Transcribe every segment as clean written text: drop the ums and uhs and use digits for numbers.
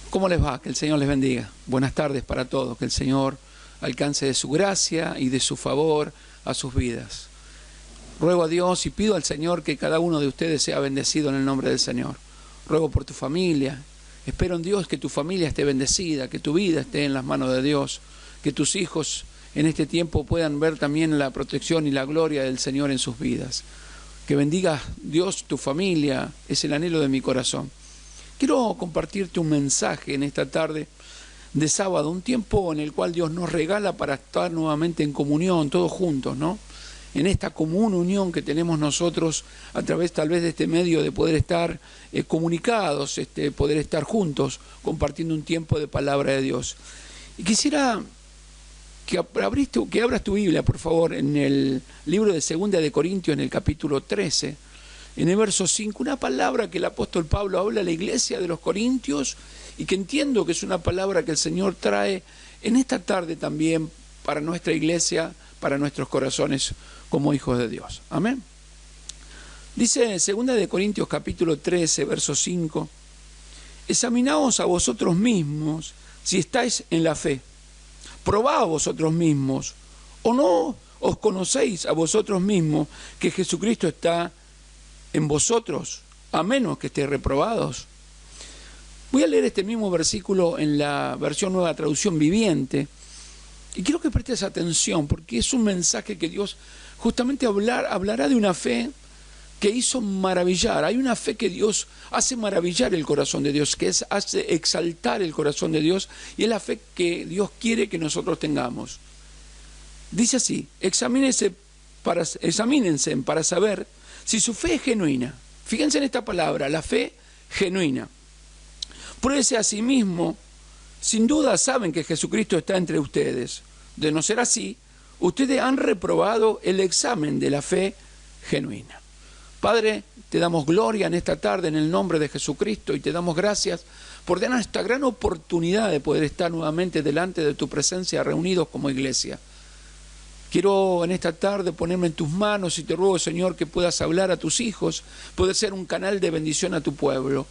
¿Cómo les va? Que el Señor les bendiga. Buenas tardes para todos. Que el Señor alcance de su gracia y de su favor a sus vidas. Ruego a Dios y pido al Señor que cada uno de ustedes sea bendecido en el nombre del Señor. Ruego por tu familia. Espero en Dios que tu familia esté bendecida, que tu vida esté en las manos de Dios, que tus hijos en este tiempo puedan ver también la protección y la gloria del Señor en sus vidas. Que bendiga Dios tu familia, es el anhelo de mi corazón. Quiero compartirte un mensaje en esta tarde de sábado, un tiempo en el cual Dios nos regala para estar nuevamente en comunión, todos juntos, ¿no? En esta común unión que tenemos nosotros a través tal vez de este medio de poder estar comunicados, poder estar juntos compartiendo un tiempo de palabra de Dios. Y quisiera que abras tu Biblia, por favor, en el libro de 2 de Corintios, en el capítulo 13, en el verso 5, una palabra que el apóstol Pablo habla a la iglesia de los Corintios y que entiendo que es una palabra que el Señor trae en esta tarde también para nuestra iglesia, para nuestros corazones como hijos de Dios. Amén. Dice 2 de Corintios capítulo 13, verso 5, examinaos a vosotros mismos si estáis en la fe. Probad a vosotros mismos, o no os conocéis a vosotros mismos que Jesucristo está en vosotros, a menos que estéis reprobados. Voy a leer este mismo versículo en la versión Nueva Traducción Viviente, y quiero que prestes atención, porque es un mensaje que Dios justamente hablará de una fe que hizo maravillar. Hay una fe que Dios hace maravillar el corazón de Dios, que hace exaltar el corazón de Dios, y es la fe que Dios quiere que nosotros tengamos. Dice así: examínense para saber si su fe es genuina. Fíjense en esta palabra, la fe genuina. Pruébese a sí mismo. Sin duda saben que Jesucristo está entre ustedes. De no ser así, ustedes han reprobado el examen de la fe genuina. Padre, te damos gloria en esta tarde en el nombre de Jesucristo y te damos gracias por darnos esta gran oportunidad de poder estar nuevamente delante de tu presencia reunidos como iglesia. Quiero en esta tarde ponerme en tus manos y te ruego, Señor, que puedas hablar a tus hijos, poder ser un canal de bendición a tu pueblo.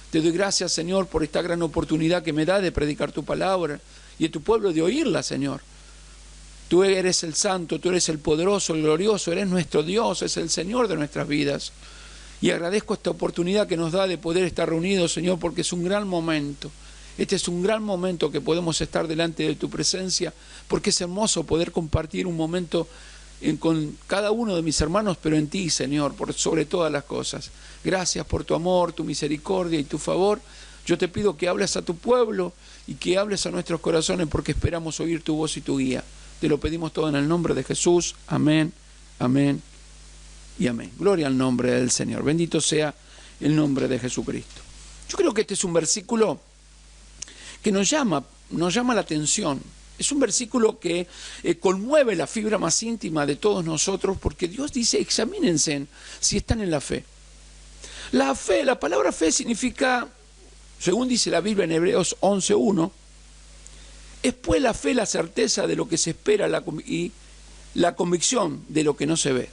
Te doy gracias, Señor, por esta gran oportunidad que me da de predicar tu palabra y a tu pueblo de oírla, Señor. Tú eres el santo, tú eres el poderoso, el glorioso, eres nuestro Dios, es el Señor de nuestras vidas. Y agradezco esta oportunidad que nos da de poder estar reunidos, Señor, porque es un gran momento. Este es un gran momento que podemos estar delante de tu presencia, porque es hermoso poder compartir un momento con cada uno de mis hermanos, pero en ti, Señor, por sobre todas las cosas. Gracias por tu amor, tu misericordia y tu favor. Yo te pido que hables a tu pueblo y que hables a nuestros corazones, porque esperamos oír tu voz y tu guía. Te lo pedimos todo en el nombre de Jesús. Amén, amén y amén. Gloria al nombre del Señor. Bendito sea el nombre de Jesucristo. Yo creo que este es un versículo que nos llama la atención. Es un versículo que conmueve la fibra más íntima de todos nosotros, porque Dios dice: examínense si están en la fe. La fe, la palabra fe significa, según dice la Biblia en Hebreos 11:1, es pues la fe la certeza de lo que se espera y la convicción de lo que no se ve.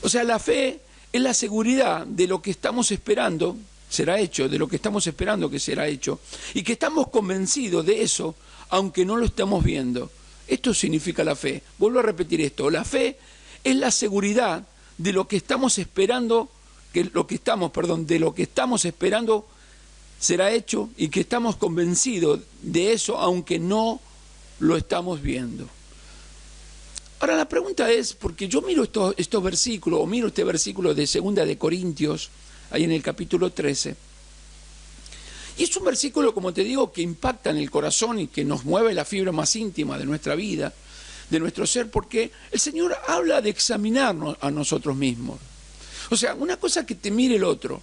O sea, la fe es la seguridad de lo que estamos esperando será hecho, de lo que estamos esperando que será hecho, y que estamos convencidos de eso, aunque no lo estamos viendo. Esto significa la fe. Vuelvo a repetir esto: la fe es la seguridad de lo que estamos esperando, de lo que estamos esperando será hecho, y que estamos convencidos de eso, aunque no lo estamos viendo. Ahora la pregunta es, porque yo miro estos versículos, o miro este versículo de 2 de Corintios, ahí en el capítulo 13, y es un versículo, como te digo, que impacta en el corazón y que nos mueve la fibra más íntima de nuestra vida, de nuestro ser, porque el Señor habla de examinarnos a nosotros mismos. O sea, una cosa es que te mire el otro,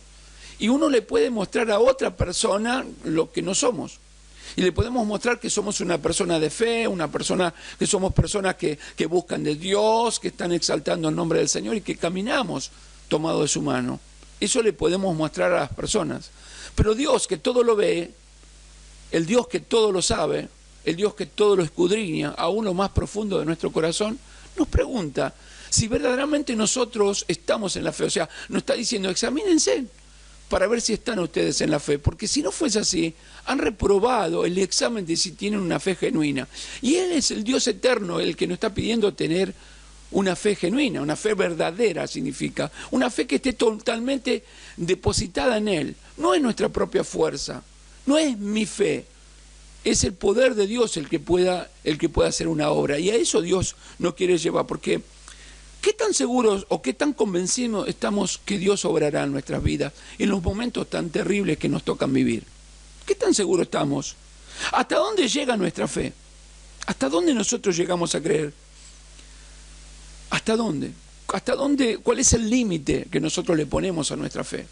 y uno le puede mostrar a otra persona lo que no somos. Y le podemos mostrar que somos una persona de fe, que somos personas que buscan de Dios, que están exaltando el nombre del Señor y que caminamos tomados de su mano. Eso le podemos mostrar a las personas. Pero Dios, que todo lo ve, el Dios que todo lo sabe, el Dios que todo lo escudriña, aún lo más profundo de nuestro corazón, nos pregunta si verdaderamente nosotros estamos en la fe. O sea, nos está diciendo: examínense, para ver si están ustedes en la fe, porque si no fuese así, han reprobado el examen de si tienen una fe genuina. Y Él es el Dios eterno, el que nos está pidiendo tener una fe genuina, una fe verdadera significa, una fe que esté totalmente depositada en Él, no es nuestra propia fuerza, no es mi fe, es el poder de Dios el que pueda hacer una obra, y a eso Dios nos quiere llevar, porque ¿qué tan seguros o qué tan convencidos estamos que Dios obrará en nuestras vidas en los momentos tan terribles que nos tocan vivir? ¿Qué tan seguros estamos? ¿Hasta dónde llega nuestra fe? ¿Hasta dónde nosotros llegamos a creer? ¿Hasta dónde? ¿Hasta dónde? ¿Cuál es el límite que nosotros le ponemos a nuestra fe?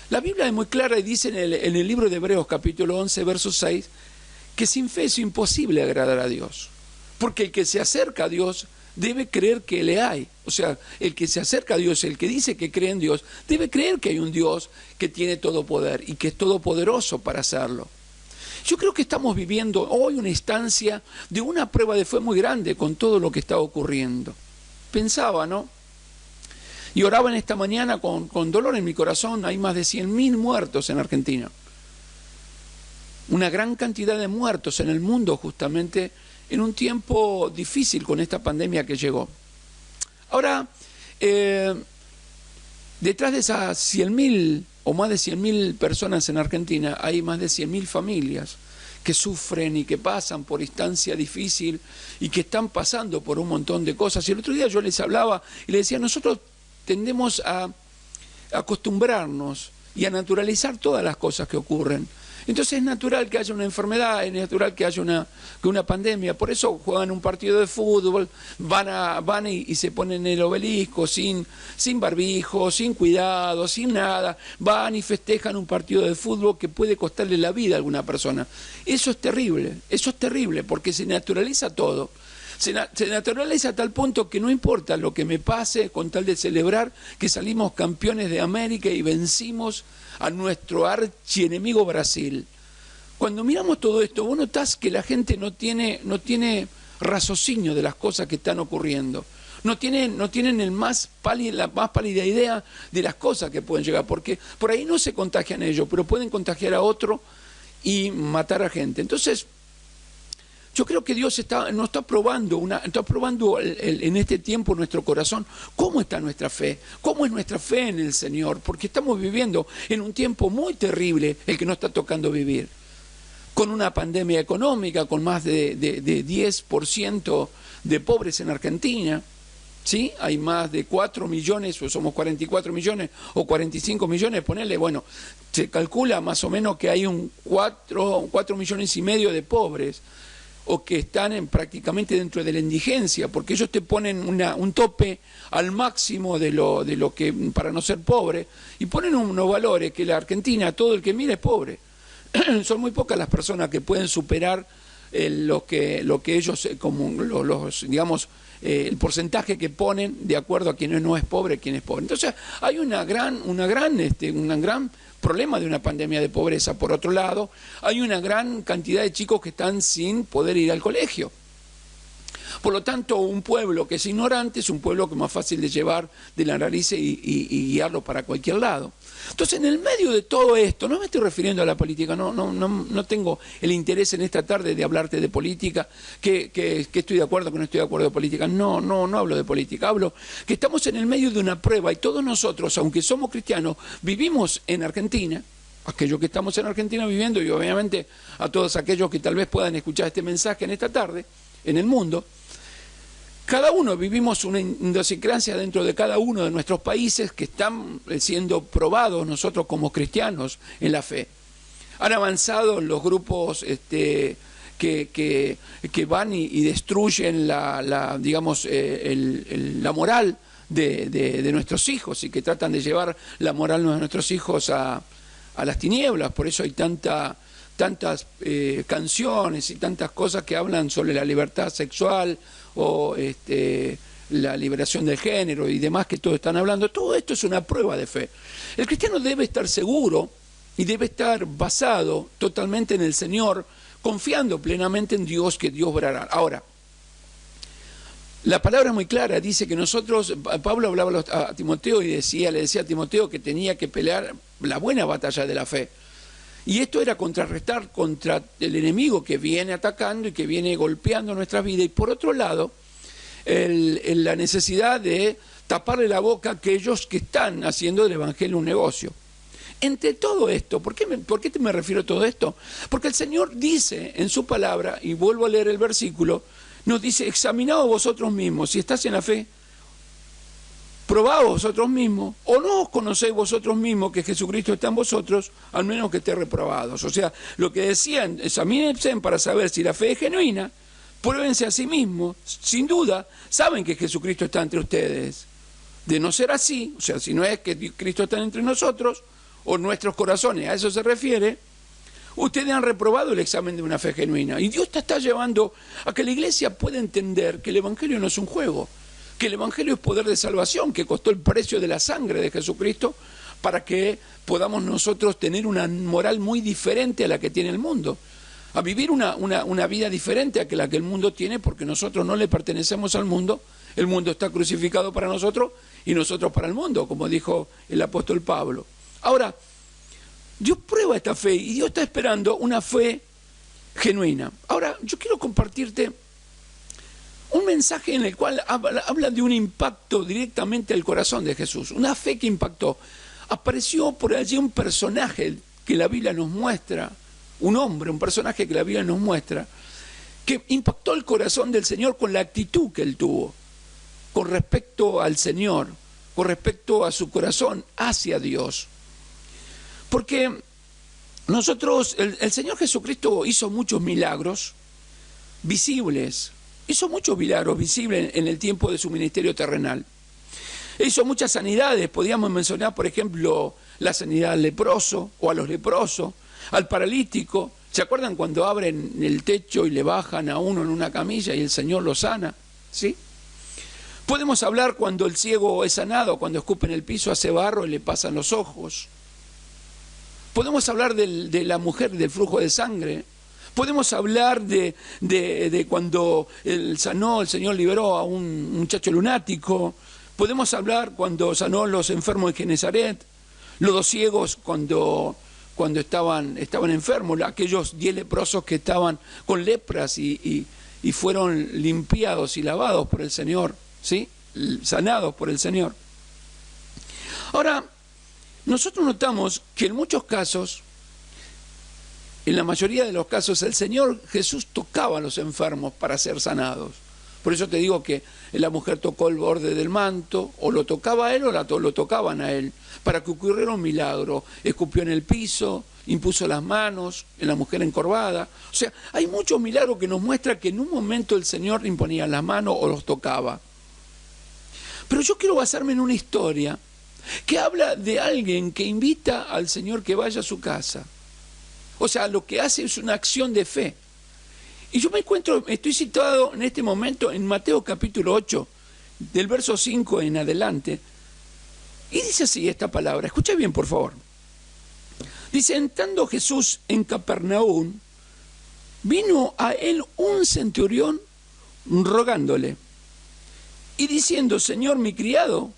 La Biblia es muy clara y dice en el libro de Hebreos capítulo 11, verso 6, que sin fe es imposible agradar a Dios. Porque el que se acerca a Dios debe creer que le hay. O sea, el que se acerca a Dios, el que dice que cree en Dios, debe creer que hay un Dios que tiene todo poder y que es todopoderoso para hacerlo. Yo creo que estamos viviendo hoy una instancia de una prueba de fe muy grande con todo lo que está ocurriendo. Pensaba, ¿no? Y oraba en esta mañana con dolor en mi corazón. Hay más de 100.000 muertos en Argentina. Una gran cantidad de muertos en el mundo justamente en un tiempo difícil con esta pandemia que llegó. Ahora, detrás de esas 100.000 o más de 100.000 personas en Argentina, hay más de 100.000 familias que sufren y que pasan por instancia difícil y que están pasando por un montón de cosas. Y el otro día yo les hablaba y les decía, nosotros tendemos a acostumbrarnos y a naturalizar todas las cosas que ocurren. Entonces es natural que haya una enfermedad, es natural que haya una pandemia. Por eso juegan un partido de fútbol, van y se ponen en el obelisco sin barbijo, sin cuidado, sin nada. Van y festejan un partido de fútbol que puede costarle la vida a alguna persona. Eso es terrible porque se naturaliza todo. Se naturaliza a tal punto que no importa lo que me pase con tal de celebrar que salimos campeones de América y vencimos a nuestro archienemigo Brasil. Cuando miramos todo esto, vos notás que la gente no tiene raciocinio de las cosas que están ocurriendo. No tienen la más pálida idea de las cosas que pueden llegar, porque por ahí no se contagian ellos, pero pueden contagiar a otro y matar a gente. Entonces, yo creo que Dios nos está probando en este tiempo nuestro corazón. ¿Cómo está nuestra fe? ¿Cómo es nuestra fe en el Señor? Porque estamos viviendo en un tiempo muy terrible el que nos está tocando vivir. Con una pandemia económica, con más de 10% de pobres en Argentina. ¿Sí? Hay más de 4 millones, o somos 44 millones o 45 millones, ponele, bueno, se calcula más o menos que hay 4 millones y medio de pobres, o que están prácticamente dentro de la indigencia, porque ellos te ponen un tope al máximo de lo que para no ser pobre, y ponen unos valores que la Argentina, todo el que mira es pobre. Son muy pocas las personas que pueden superar lo que ellos, como digamos, el porcentaje que ponen de acuerdo a quien no es pobre, quién es pobre. Entonces hay un gran problema de una pandemia de pobreza. Por otro lado, hay una gran cantidad de chicos que están sin poder ir al colegio. Por lo tanto, un pueblo que es ignorante es un pueblo que es más fácil de llevar de la nariz y guiarlo para cualquier lado. Entonces, en el medio de todo esto, no me estoy refiriendo a la política, no tengo el interés en esta tarde de hablarte de política, que estoy de acuerdo, que no estoy de acuerdo de política. No hablo de política, hablo que estamos en el medio de una prueba y todos nosotros, aunque somos cristianos, vivimos en Argentina. Aquellos que estamos en Argentina viviendo, y obviamente a todos aquellos que tal vez puedan escuchar este mensaje en esta tarde, en el mundo, cada uno vivimos una idiosincrasia dentro de cada uno de nuestros países que están siendo probados nosotros como cristianos en la fe. Han avanzado los grupos que van y destruyen la moral de nuestros hijos y que tratan de llevar la moral de nuestros hijos a las tinieblas. Por eso hay tantas canciones y tantas cosas que hablan sobre la libertad sexual o la liberación del género y demás que todos están hablando. Todo esto es una prueba de fe. El cristiano debe estar seguro y debe estar basado totalmente en el Señor, confiando plenamente en Dios, que Dios obrará. Ahora, la palabra es muy clara, dice que nosotros, Pablo hablaba a Timoteo y le decía a Timoteo que tenía que pelear la buena batalla de la fe. Y esto era contrarrestar contra el enemigo que viene atacando y que viene golpeando nuestras vidas. Y por otro lado, la necesidad de taparle la boca a aquellos que están haciendo del evangelio un negocio. Entre todo esto, ¿por qué me refiero a todo esto? Porque el Señor dice en su palabra, y vuelvo a leer el versículo, nos dice: examinaos vosotros mismos, si estás en la fe, probaos vosotros mismos, o no os conocéis vosotros mismos que Jesucristo está en vosotros, al menos que estéis reprobados. O sea, lo que decían, examínense para saber si la fe es genuina, pruébense a sí mismos, sin duda, saben que Jesucristo está entre ustedes. De no ser así, o sea, si no es que Cristo está entre nosotros, o nuestros corazones, a eso se refiere, ustedes han reprobado el examen de una fe genuina. Y Dios te está llevando a que la iglesia pueda entender que el evangelio no es un juego, que el evangelio es poder de salvación, que costó el precio de la sangre de Jesucristo para que podamos nosotros tener una moral muy diferente a la que tiene el mundo, a vivir una vida diferente a la que el mundo tiene, porque nosotros no le pertenecemos al mundo, el mundo está crucificado para nosotros y nosotros para el mundo, como dijo el apóstol Pablo. Ahora, Dios prueba esta fe y Dios está esperando una fe genuina. Ahora, yo quiero compartirte un mensaje en el cual habla de un impacto directamente al corazón de Jesús, una fe que impactó. Apareció por allí un personaje que la Biblia nos muestra, un hombre, un personaje que la Biblia nos muestra, que impactó el corazón del Señor con la actitud que él tuvo, con respecto al Señor, con respecto a su corazón hacia Dios. Porque nosotros, el Señor Jesucristo hizo muchos milagros visibles, hizo muchos milagros visibles en el tiempo de su ministerio terrenal. Hizo muchas sanidades, podíamos mencionar, por ejemplo, la sanidad al leproso o a los leprosos, al paralítico. ¿Se acuerdan cuando abren el techo y le bajan a uno en una camilla y el Señor lo sana? ¿Sí? Podemos hablar cuando el ciego es sanado, cuando escupe en el piso, hace barro y le pasan los ojos. Podemos hablar de la mujer del flujo de sangre. Podemos hablar de cuando el Señor liberó a un muchacho lunático. Podemos hablar cuando sanó a los enfermos de Genezaret, los 2 ciegos cuando estaban enfermos, aquellos 10 leprosos que estaban con lepras y fueron limpiados y lavados por el Señor, ¿sí? Sanados por el Señor. Ahora, nosotros notamos que en muchos casos, en la mayoría de los casos, el Señor Jesús tocaba a los enfermos para ser sanados. Por eso te digo que la mujer tocó el borde del manto, o lo tocaba a él o lo tocaban a él, para que ocurriera un milagro. Escupió en el piso, impuso las manos en la mujer encorvada. O sea, hay muchos milagros que nos muestran que en un momento el Señor le imponía las manos o los tocaba. Pero yo quiero basarme en una historia que habla de alguien que invita al Señor que vaya a su casa. O sea, lo que hace es una acción de fe. Y yo estoy situado en este momento en Mateo capítulo 8, del verso 5 en adelante. Y dice así esta palabra, escucha bien por favor. Dice: entrando Jesús en Capernaum, vino a él un centurión rogándole y diciendo: Señor, mi criado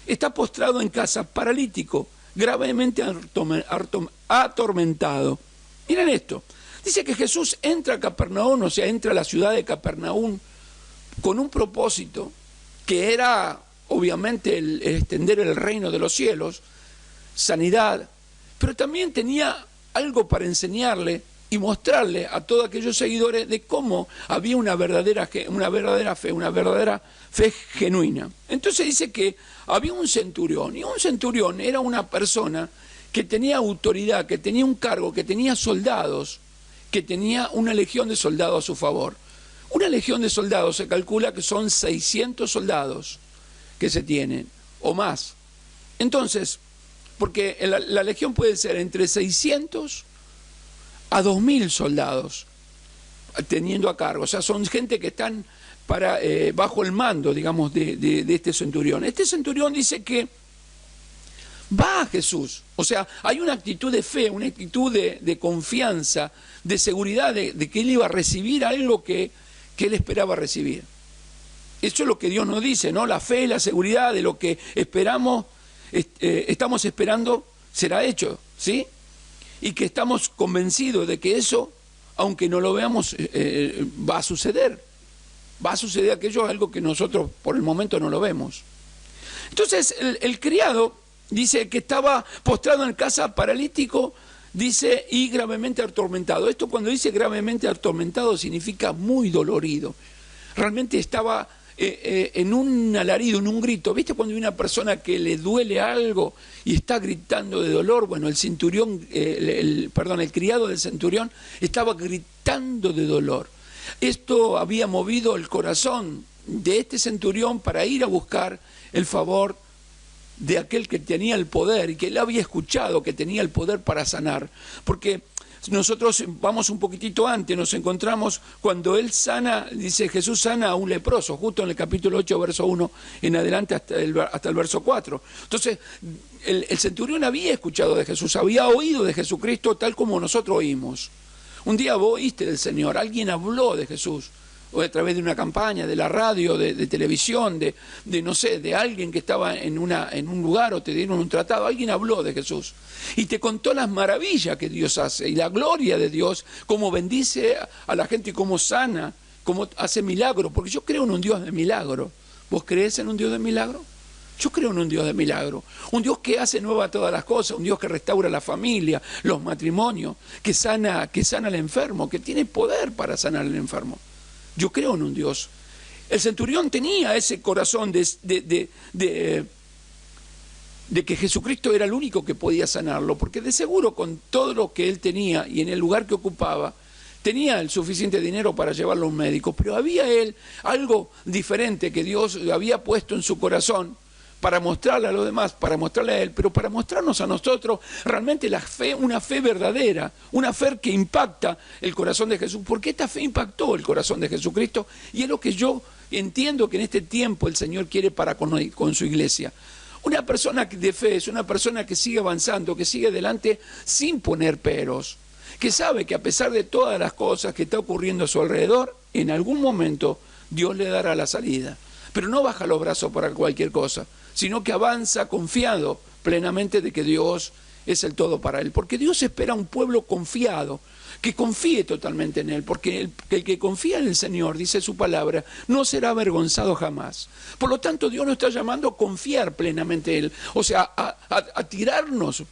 está postrado en casa, paralítico, gravemente atormentado. Miren esto. Dice que Jesús entra a Capernaum, o sea, entra a la ciudad de Capernaum con un propósito que era, obviamente, el extender el reino de los cielos, sanidad, pero también tenía algo para enseñarle y mostrarle a todos aquellos seguidores de cómo había una verdadera fe genuina. Entonces dice que había un centurión, y un centurión era una persona que tenía autoridad, que tenía un cargo, que tenía soldados, que tenía una legión de soldados a su favor. Una legión de soldados se calcula que son 600 soldados que se tienen, o más. Entonces, porque la legión puede ser entre 600 a 2000 soldados teniendo a cargo. O sea, son gente que están bajo el mando, digamos, de este centurión. Este centurión dice que va a Jesús. O sea, hay una actitud de fe, una actitud de confianza, de seguridad de que él iba a recibir algo que él esperaba recibir. Eso es lo que Dios nos dice, ¿no? La fe y la seguridad de lo que esperamos, estamos esperando será hecho, ¿sí? Y que estamos convencidos de que eso, aunque no lo veamos, va a suceder. Va a suceder aquello, algo que nosotros por el momento no lo vemos. Entonces el criado dice que estaba postrado en casa, paralítico, dice, y gravemente atormentado. Esto, cuando dice gravemente atormentado, significa muy dolorido. Realmente estaba en un alarido, en un grito. ¿Viste cuando hay una persona que le duele algo y está gritando de dolor? Bueno, el centurión, el criado del centurión estaba gritando de dolor. Esto había movido el corazón de este centurión para ir a buscar el favor de aquel que tenía el poder y que él había escuchado que tenía el poder para sanar. Porque nosotros vamos un poquitito antes, nos encontramos cuando él sana, dice Jesús sana a un leproso, justo en el capítulo 8, verso 1 en adelante hasta el verso 4. Entonces, el centurión había escuchado de Jesús, había oído de Jesucristo tal como nosotros oímos. Un día vos oíste del Señor, alguien habló de Jesús, o a través de una campaña, de la radio, de televisión, de no sé, de alguien que estaba en un lugar o te dieron un tratado, alguien habló de Jesús y te contó las maravillas que Dios hace y la gloria de Dios, cómo bendice a la gente y cómo sana, cómo hace milagros, porque yo creo en un Dios de milagro. ¿Vos creés en un Dios de milagro? Yo creo en un Dios de milagro, un Dios que hace nueva todas las cosas, un Dios que restaura la familia, los matrimonios, que sana al enfermo, que tiene poder para sanar al enfermo. Yo creo en un Dios. El centurión tenía ese corazón de que Jesucristo era el único que podía sanarlo, porque de seguro con todo lo que él tenía y en el lugar que ocupaba, tenía el suficiente dinero para llevarlo a un médico, pero había él algo diferente que Dios había puesto en su corazón para mostrarle a los demás, para mostrarle a él, pero para mostrarnos a nosotros realmente la fe, una fe verdadera, una fe que impacta el corazón de Jesús, porque esta fe impactó el corazón de Jesucristo y es lo que yo entiendo que en este tiempo el Señor quiere para con su iglesia. Una persona de fe es una persona que sigue avanzando, que sigue adelante sin poner peros, que sabe que a pesar de todas las cosas que está ocurriendo a su alrededor, en algún momento Dios le dará la salida, pero no baja los brazos para cualquier cosa, sino que avanza confiado plenamente de que Dios es el todo para él. Porque Dios espera un pueblo confiado, que confíe totalmente en él, porque el que confía en el Señor, dice su palabra, no será avergonzado jamás. Por lo tanto, Dios nos está llamando a confiar plenamente en él, o sea, a tirarnos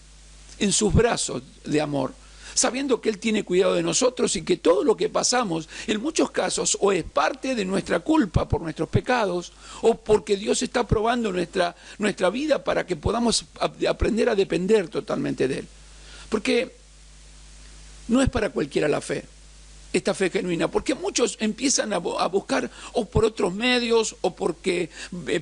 en sus brazos de amor, sabiendo que Él tiene cuidado de nosotros y que todo lo que pasamos, en muchos casos, o es parte de nuestra culpa por nuestros pecados, o porque Dios está probando nuestra vida para que podamos aprender a depender totalmente de Él. Porque no es para cualquiera la fe, esta fe genuina, porque muchos empiezan a buscar o por otros medios o porque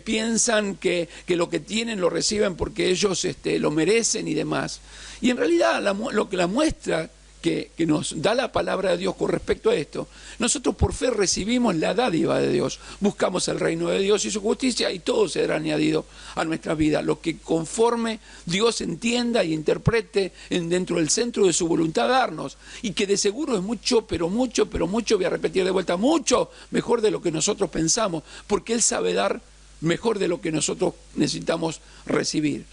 piensan que lo que tienen lo reciben porque ellos lo merecen y demás. Y en realidad lo que la muestra que nos da la palabra de Dios con respecto a esto, nosotros por fe recibimos la dádiva de Dios, buscamos el reino de Dios y su justicia y todo será añadido a nuestra vida, lo que conforme Dios entienda y interprete dentro del centro de su voluntad darnos, y que de seguro es mucho, voy a repetir de vuelta, mucho mejor de lo que nosotros pensamos, porque Él sabe dar mejor de lo que nosotros necesitamos recibir.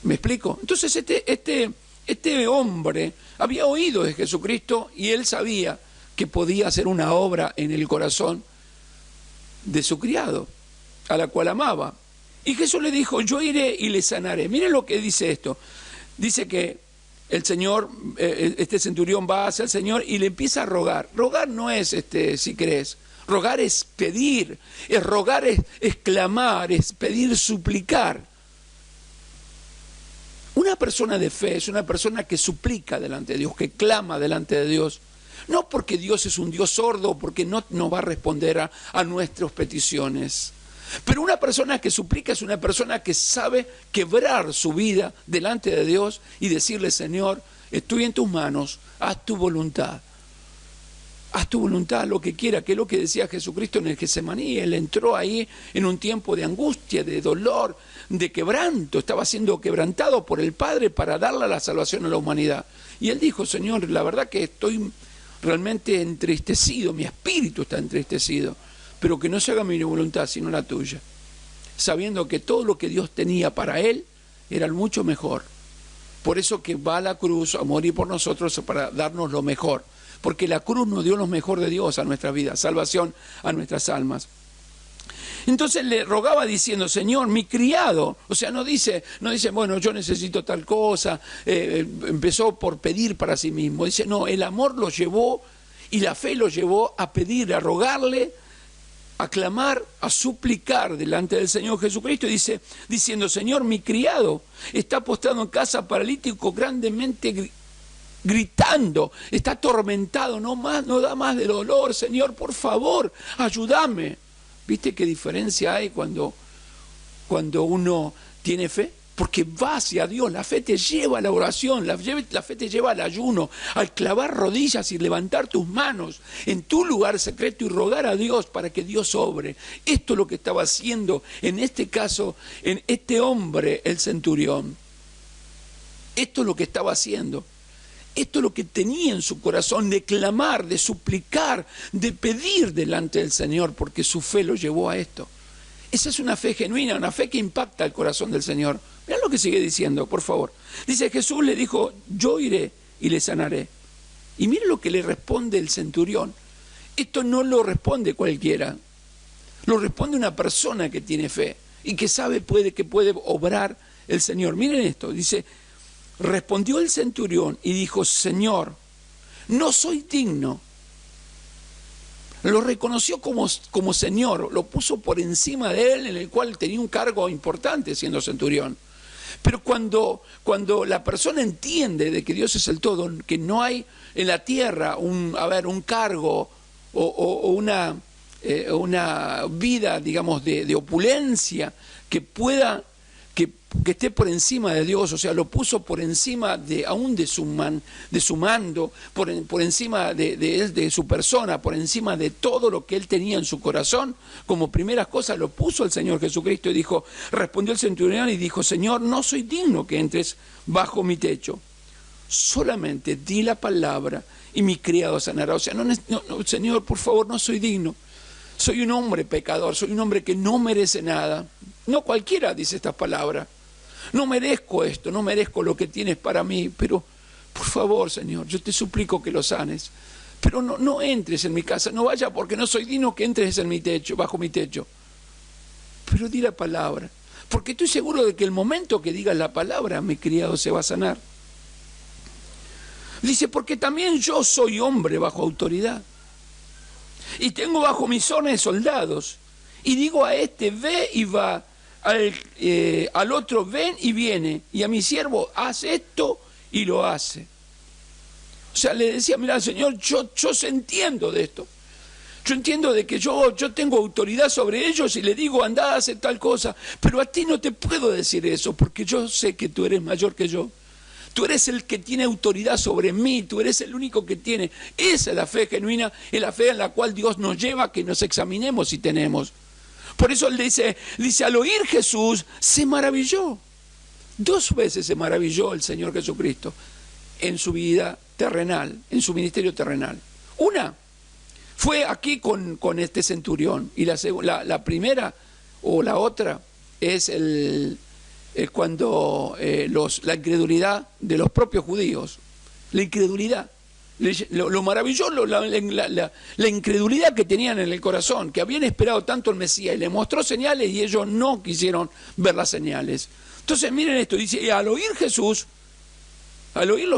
¿Me explico? Entonces este hombre había oído de Jesucristo y él sabía que podía hacer una obra en el corazón de su criado, a la cual amaba. Y Jesús le dijo, yo iré y le sanaré. Miren lo que dice esto. Dice que el Señor, este centurión va hacia el Señor y le empieza a rogar. Rogar no es, si crees, rogar es pedir, rogar es clamar, es pedir, suplicar. Una persona de fe es una persona que suplica delante de Dios, que clama delante de Dios. No porque Dios es un Dios sordo, porque no nos va a responder a nuestras peticiones. Pero una persona que suplica es una persona que sabe quebrar su vida delante de Dios y decirle, Señor, estoy en tus manos, haz tu voluntad. Haz tu voluntad, lo que quiera, que es lo que decía Jesucristo en el Getsemaní. Él entró ahí en un tiempo de angustia, de dolor, de quebranto. Estaba siendo quebrantado por el Padre para darle la salvación a la humanidad. Y Él dijo, Señor, la verdad que estoy realmente entristecido, mi espíritu está entristecido, pero que no se haga mi voluntad, sino la tuya. Sabiendo que todo lo que Dios tenía para Él era mucho mejor. Por eso que va a la cruz a morir por nosotros para darnos lo mejor. Porque la cruz nos dio lo mejor de Dios a nuestra vida, salvación a nuestras almas. Entonces le rogaba diciendo, Señor, mi criado, o sea, no dice, bueno, yo necesito tal cosa, empezó por pedir para sí mismo, dice, no, el amor lo llevó y la fe lo llevó a pedir, a rogarle, a clamar, a suplicar delante del Señor Jesucristo, y dice, diciendo, Señor, mi criado está postrado en casa paralítico, grandemente gritando, está atormentado, no da más de dolor, Señor, por favor, ayúdame. ¿Viste qué diferencia hay cuando uno tiene fe? Porque va hacia Dios, la fe te lleva a la oración, la fe te lleva al ayuno, al clavar rodillas y levantar tus manos en tu lugar secreto y rogar a Dios para que Dios obre. Esto es lo que estaba haciendo en este caso, en este hombre, el centurión. Esto es lo que estaba haciendo. Esto es lo que tenía en su corazón, de clamar, de suplicar, de pedir delante del Señor, porque su fe lo llevó a esto. Esa es una fe genuina, una fe que impacta el corazón del Señor. Mirá lo que sigue diciendo, por favor. Dice, Jesús le dijo, yo iré y le sanaré. Y mire lo que le responde el centurión. Esto no lo responde cualquiera. Lo responde una persona que tiene fe y que sabe que puede obrar el Señor. Miren esto, dice, respondió el centurión y dijo, Señor, no soy digno. Lo reconoció como Señor, lo puso por encima de él, en el cual tenía un cargo importante siendo centurión. Pero cuando la persona entiende de que Dios es el todo, que no hay en la tierra un cargo o una vida, digamos, de opulencia que pueda, que esté por encima de Dios, o sea, lo puso por encima aún de su mando, por encima de su persona, por encima de todo lo que él tenía en su corazón, como primeras cosas lo puso el Señor Jesucristo y dijo, respondió el centurión y dijo, Señor, no soy digno que entres bajo mi techo, solamente di la palabra y mi criado sanará. O sea, no, Señor, por favor, no soy digno. Soy un hombre pecador, soy un hombre que no merece nada. No cualquiera dice estas palabras. No merezco esto, no merezco lo que tienes para mí, pero por favor, Señor, yo te suplico que lo sanes. Pero no entres en mi casa, no vaya porque no soy digno que entres en mi techo, bajo mi techo. Pero di la palabra, porque estoy seguro de que el momento que digas la palabra, mi criado se va a sanar. Dice, porque también yo soy hombre bajo autoridad. Y tengo bajo mis órdenes soldados. Y digo a este, ve y va. Al otro, ven y viene. Y a mi siervo, haz esto y lo hace. O sea, le decía, mira, Señor, yo entiendo de esto. Yo entiendo de que yo tengo autoridad sobre ellos y le digo, andá, hace tal cosa. Pero a ti no te puedo decir eso, porque yo sé que tú eres mayor que yo. Tú eres el que tiene autoridad sobre mí, tú eres el único que tiene. Esa es la fe genuina, es la fe en la cual Dios nos lleva a que nos examinemos si tenemos. Por eso él dice, al oír Jesús, se maravilló. 2 veces se maravilló el Señor Jesucristo en su vida terrenal, en su ministerio terrenal. Una fue aquí con este centurión, y la primera o la otra es cuando la incredulidad de los propios judíos, la incredulidad, lo maravilloso, la incredulidad que tenían en el corazón, que habían esperado tanto el Mesías, y le mostró señales y ellos no quisieron ver las señales. Entonces miren esto, dice, y al oírlo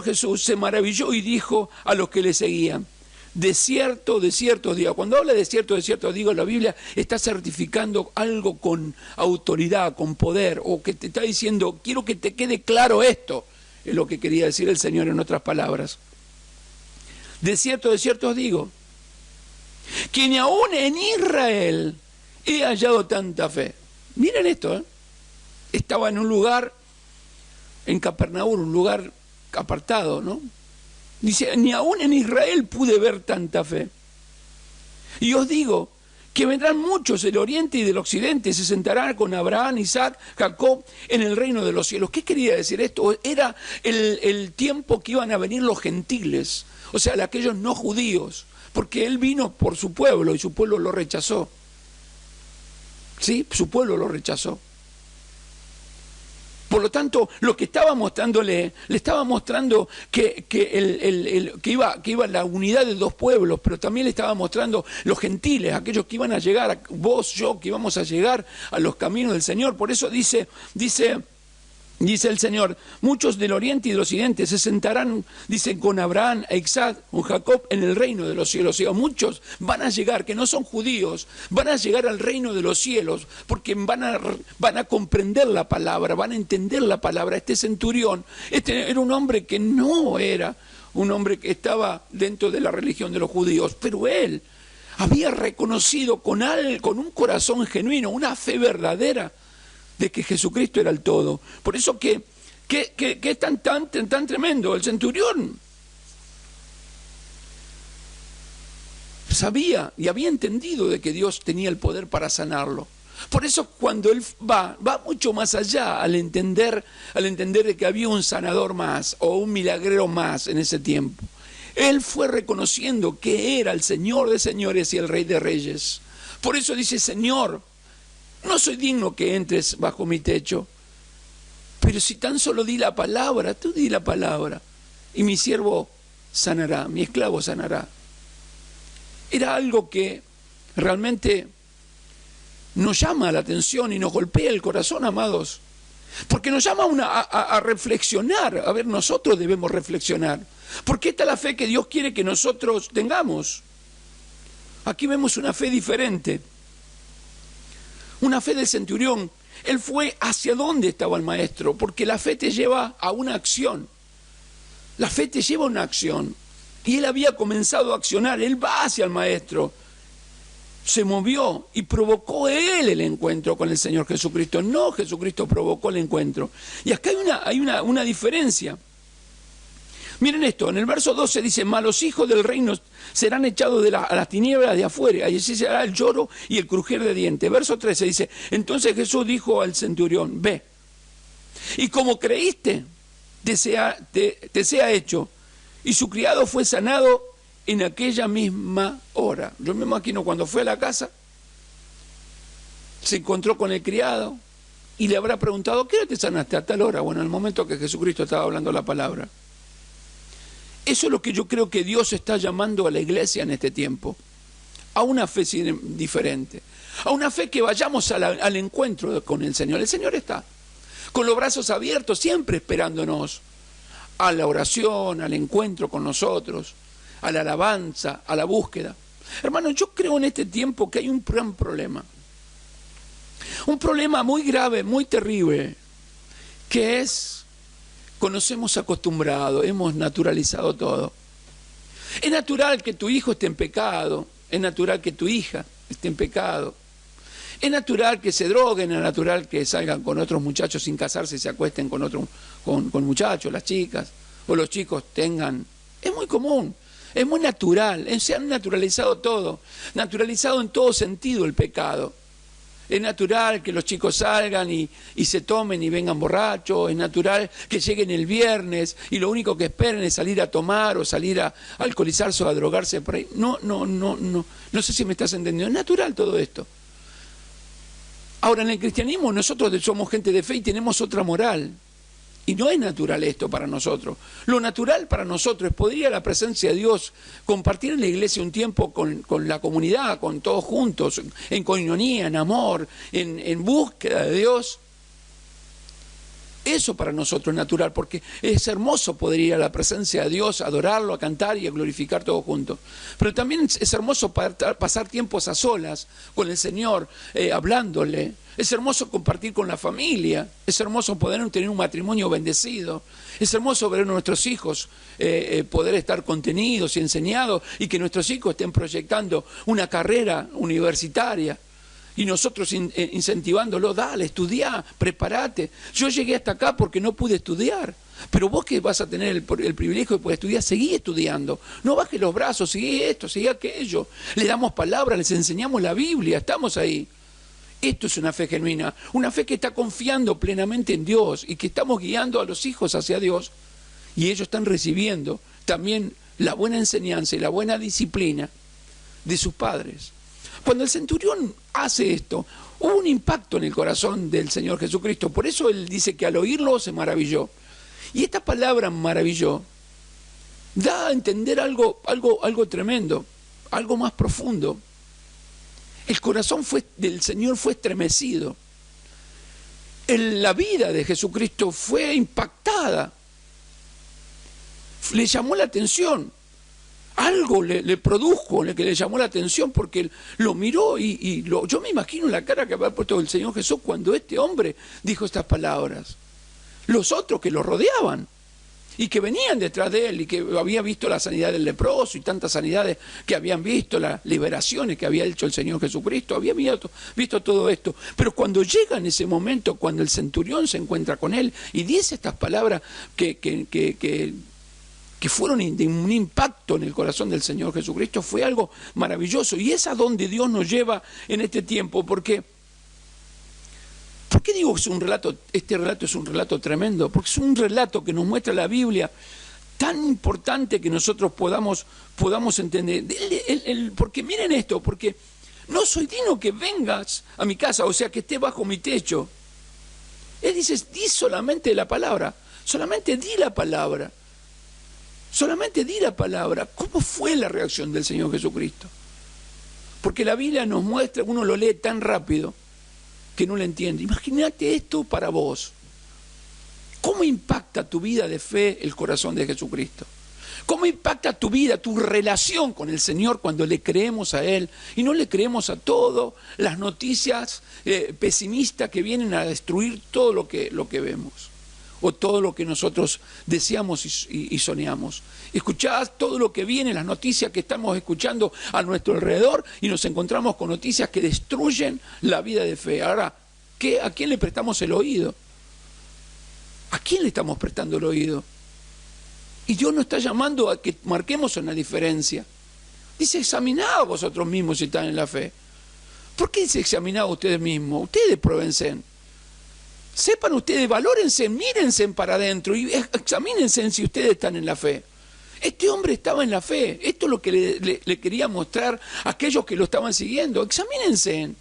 Jesús se maravilló y dijo a los que le seguían, de cierto os digo. Cuando habla de cierto os digo, la Biblia está certificando algo con autoridad, con poder, o que te está diciendo, quiero que te quede claro esto, es lo que quería decir el Señor en otras palabras. De cierto os digo, que ni aún en Israel he hallado tanta fe. Miren esto, estaba en un lugar, en Capernaum, un lugar apartado, ¿no? Dice, ni aún en Israel pude ver tanta fe. Y os digo que vendrán muchos del oriente y del occidente, se sentarán con Abraham, Isaac, Jacob en el reino de los cielos. ¿Qué quería decir esto? Era el tiempo que iban a venir los gentiles, o sea, aquellos no judíos, porque él vino por su pueblo y su pueblo lo rechazó. ¿Sí? Su pueblo lo rechazó. Por lo tanto, lo que estaba mostrándole, le estaba mostrando que iba la unidad de dos pueblos, pero también le estaba mostrando los gentiles, aquellos que iban a llegar, vos, yo, que íbamos a llegar a los caminos del Señor. Por eso dice el Señor, muchos del oriente y del occidente se sentarán, dicen, con Abraham, Isaac, con Jacob en el reino de los cielos. O sea, muchos van a llegar, que no son judíos, van a llegar al reino de los cielos, porque van a comprender la palabra, van a entender la palabra. Este centurión, era un hombre que no era un hombre que estaba dentro de la religión de los judíos, pero él había reconocido con un corazón genuino, una fe verdadera, de que Jesucristo era el todo. Por eso que es tan tremendo. El centurión sabía y había entendido de que Dios tenía el poder para sanarlo. Por eso cuando él va mucho más allá al entender de que había un sanador más o un milagrero más en ese tiempo. Él fue reconociendo que era el Señor de señores y el Rey de reyes. Por eso dice, Señor, no soy digno que entres bajo mi techo, pero si tan solo di la palabra, tú di la palabra, y mi siervo sanará, mi esclavo sanará. Era algo que realmente nos llama la atención y nos golpea el corazón, amados, porque nos llama a reflexionar. A ver, nosotros debemos reflexionar, porque esta es la fe que Dios quiere que nosotros tengamos. Aquí vemos una fe diferente. Una fe del centurión. Él fue hacia dónde estaba el maestro, porque la fe te lleva a una acción. La fe te lleva a una acción. Y él había comenzado a accionar, él va hacia el maestro. Se movió y provocó él el encuentro con el Señor Jesucristo. No, Jesucristo provocó el encuentro. Y acá hay una diferencia. Miren esto, en el verso 12 dice, mas los hijos del reino serán echados a las tinieblas de afuera, y así será el lloro y el crujir de dientes. Verso 13 dice, entonces Jesús dijo al centurión, ve, y como creíste, te sea hecho. Y su criado fue sanado en aquella misma hora. Yo me imagino cuando fue a la casa, se encontró con el criado y le habrá preguntado, ¿qué hora te sanaste? A tal hora. Bueno, en el momento que Jesucristo estaba hablando la palabra. Eso es lo que yo creo que Dios está llamando a la iglesia en este tiempo, a una fe diferente, a una fe que vayamos al encuentro con el Señor. El Señor está con los brazos abiertos, siempre esperándonos a la oración, al encuentro con nosotros, a la alabanza, a la búsqueda. Hermano, yo creo en este tiempo que hay un gran problema, un problema muy grave, muy terrible, que es... nos hemos acostumbrado, hemos naturalizado todo. Es natural que tu hijo esté en pecado, es natural que tu hija esté en pecado, es natural que se droguen, es natural que salgan con otros muchachos sin casarse y se acuesten con muchachos, las chicas, o los chicos tengan... Es muy común, es muy natural, se han naturalizado todo, naturalizado en todo sentido el pecado. Es natural que los chicos salgan y se tomen y vengan borrachos, es natural que lleguen el viernes y lo único que esperen es salir a tomar o salir a alcoholizarse o a drogarse por ahí. No sé si me estás entendiendo, es natural todo esto. Ahora, en el cristianismo nosotros somos gente de fe y tenemos otra moral. Y no es natural esto para nosotros. Lo natural para nosotros es poder ir a la presencia de Dios, compartir en la iglesia un tiempo con la comunidad, con todos juntos, en coinonía, en amor, en búsqueda de Dios. Eso para nosotros es natural, porque es hermoso poder ir a la presencia de Dios, adorarlo, a cantar y a glorificar todos juntos. Pero también es hermoso pasar tiempos a solas con el Señor, hablándole. Es hermoso compartir con la familia, es hermoso poder tener un matrimonio bendecido, es hermoso ver a nuestros hijos poder estar contenidos y enseñados y que nuestros hijos estén proyectando una carrera universitaria y nosotros incentivándolo, dale, estudiá, prepárate. Yo llegué hasta acá porque no pude estudiar, pero vos que vas a tener el privilegio de poder estudiar, seguí estudiando, no bajes los brazos, seguí esto, seguí aquello, le damos palabras, les enseñamos la Biblia, estamos ahí. Esto es una fe genuina, una fe que está confiando plenamente en Dios y que estamos guiando a los hijos hacia Dios y ellos están recibiendo también la buena enseñanza y la buena disciplina de sus padres. Cuando el centurión hace esto, Hubo un impacto en el corazón del Señor Jesucristo. Por eso Él dice que al oírlo se maravilló. Y esta palabra maravilló da a entender algo tremendo, algo más profundo. El corazón del Señor fue estremecido. La vida de Jesucristo fue impactada. Le llamó la atención. Algo le produjo, que le llamó la atención, porque lo miró yo me imagino la cara que había puesto el Señor Jesús cuando este hombre dijo estas palabras. Los otros que lo rodeaban y que venían detrás de él y que había visto la sanidad del leproso y tantas sanidades que habían visto, las liberaciones que había hecho el Señor Jesucristo, había visto todo esto. Pero cuando llega en ese momento, cuando el centurión se encuentra con él y dice estas palabras que fueron de un impacto en el corazón del Señor Jesucristo, fue algo maravilloso. Y es a donde Dios nos lleva en este tiempo, porque ¿por qué digo que este relato es un relato tremendo? Porque es un relato que nos muestra la Biblia tan importante que nosotros podamos entender. Porque miren esto, porque no soy digno que vengas a mi casa, o sea, que estés bajo mi techo. Él dice, di solamente la palabra, solamente di la palabra. Solamente di la palabra. ¿Cómo fue la reacción del Señor Jesucristo? Porque la Biblia nos muestra, uno lo lee tan rápido que no lo entiende. Imagínate esto para vos. ¿Cómo impacta tu vida de fe el corazón de Jesucristo? ¿Cómo impacta tu vida, tu relación con el Señor cuando le creemos a Él y no le creemos a todas las noticias pesimistas que vienen a destruir todo lo que vemos? O todo lo que nosotros deseamos y soñamos. Escuchás todo lo que viene, las noticias que estamos escuchando a nuestro alrededor, y nos encontramos con noticias que destruyen la vida de fe. Ahora, ¿a quién le prestamos el oído? ¿A quién le estamos prestando el oído? Y Dios nos está llamando a que marquemos una diferencia. Dice, examinaos vosotros mismos si están en la fe. ¿Por qué dice examinaos ustedes mismos? Ustedes pruébense. Sepan ustedes, valórense, mírense para adentro y examínense si ustedes están en la fe. Este hombre estaba en la fe. Esto es lo que le quería mostrar a aquellos que lo estaban siguiendo. Examínense.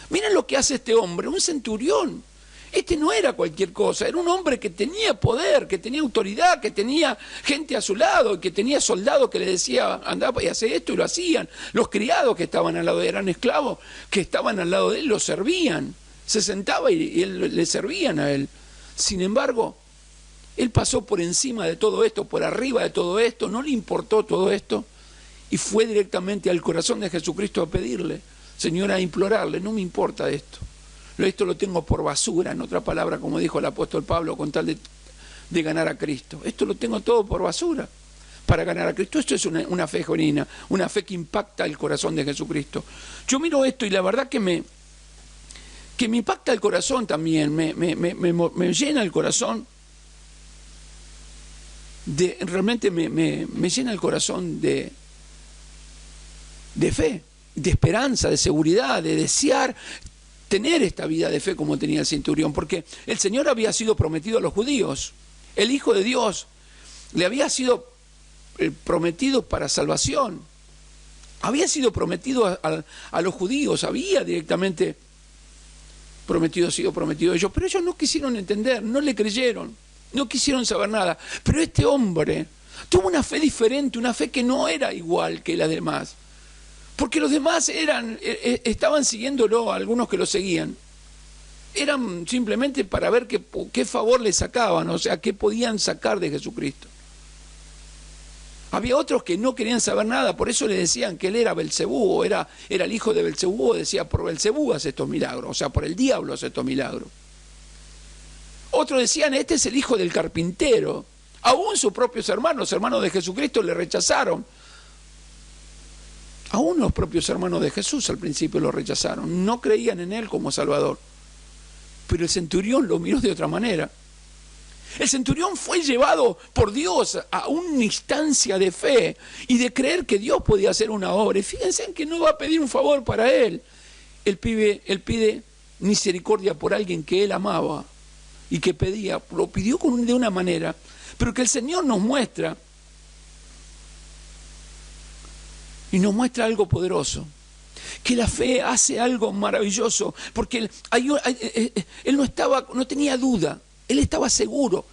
Miren lo que hace este hombre, un centurión. Este no era cualquier cosa, era un hombre que tenía poder, que tenía autoridad, que tenía gente a su lado, que tenía soldados que le decía, andá y hace esto, y lo hacían. Los criados que estaban al lado de él, eran esclavos que estaban al lado de él, lo servían. Se sentaba y le servían a él. Sin embargo, él pasó por encima de todo esto, por arriba de todo esto, no le importó todo esto, y fue directamente al corazón de Jesucristo a pedirle, Señor, a implorarle, no me importa esto lo tengo por basura, en otra palabra, como dijo el apóstol Pablo, con tal de ganar a Cristo. Esto lo tengo todo por basura para ganar a Cristo. Esto es una fe genuina, una fe que impacta el corazón de Jesucristo. Yo miro esto y la verdad que me impacta el corazón también, me llena el corazón, realmente me llena el corazón de fe, de esperanza, de seguridad, de desear tener esta vida de fe como tenía el centurión, porque el Señor había sido prometido a los judíos, el Hijo de Dios le había sido prometido para salvación, había sido prometido a los judíos, había directamente sido prometido a ellos, pero ellos no quisieron entender, no le creyeron, no quisieron saber nada. Pero este hombre tuvo una fe diferente, una fe que no era igual que las demás, porque los demás estaban siguiéndolo, algunos que lo seguían, eran simplemente para ver qué favor le sacaban, o sea, qué podían sacar de Jesucristo. Había otros que no querían saber nada, por eso le decían que él era Belcebú, o era el hijo de Belcebú, decía, por Belcebú hace estos milagros, o sea, por el diablo hace estos milagros. Otros decían, este es el hijo del carpintero. Aún sus propios hermanos de Jesucristo, le rechazaron. Aún los propios hermanos de Jesús al principio lo rechazaron, no creían en él como Salvador. Pero el centurión lo miró de otra manera. El centurión fue llevado por Dios a una instancia de fe y de creer que Dios podía hacer una obra. Y fíjense en que no va a pedir un favor para él. Él pide misericordia por alguien que él amaba y que pedía. Lo pidió de una manera, pero que el Señor nos muestra. Y nos muestra algo poderoso. que la fe hace algo maravilloso, porque él no tenía duda, él estaba seguro.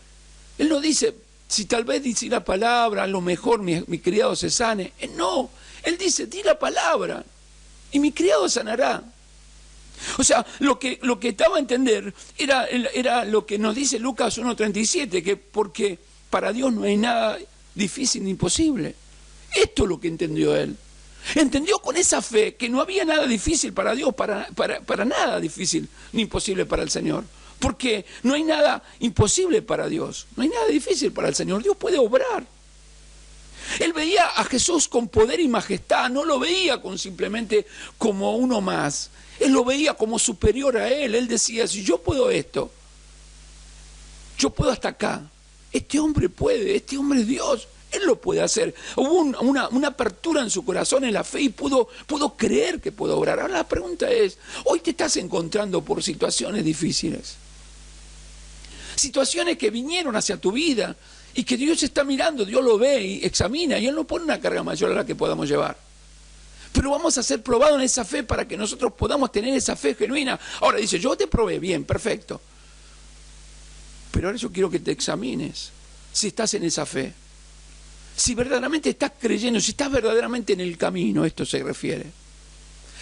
Él no dice, si tal vez dice la palabra, a lo mejor mi criado se sane. No, él dice, di la palabra y mi criado sanará. O sea, lo que estaba a entender era lo que nos dice Lucas 1:37, que porque para Dios no hay nada difícil ni imposible. Esto es lo que entendió él. Entendió con esa fe que no había nada difícil para Dios, para nada difícil ni imposible para el Señor. Porque no hay nada imposible para Dios, no hay nada difícil para el Señor. Dios puede obrar. Él veía a Jesús con poder y majestad, no lo veía simplemente como uno más. Él lo veía como superior a él. Él decía, si yo puedo esto, yo puedo hasta acá. Este hombre puede, este hombre es Dios. Él lo puede hacer. Hubo una apertura en su corazón, en la fe, y pudo creer que puede obrar. Ahora la pregunta es, hoy te estás encontrando por situaciones difíciles. Situaciones que vinieron hacia tu vida y que Dios está mirando, Dios lo ve y examina, y Él no pone una carga mayor a la que podamos llevar. Pero vamos a ser probados en esa fe para que nosotros podamos tener esa fe genuina. Ahora dice, yo te probé, bien, perfecto. Pero ahora yo quiero que te examines si estás en esa fe. Si verdaderamente estás creyendo, si estás verdaderamente en el camino, esto se refiere.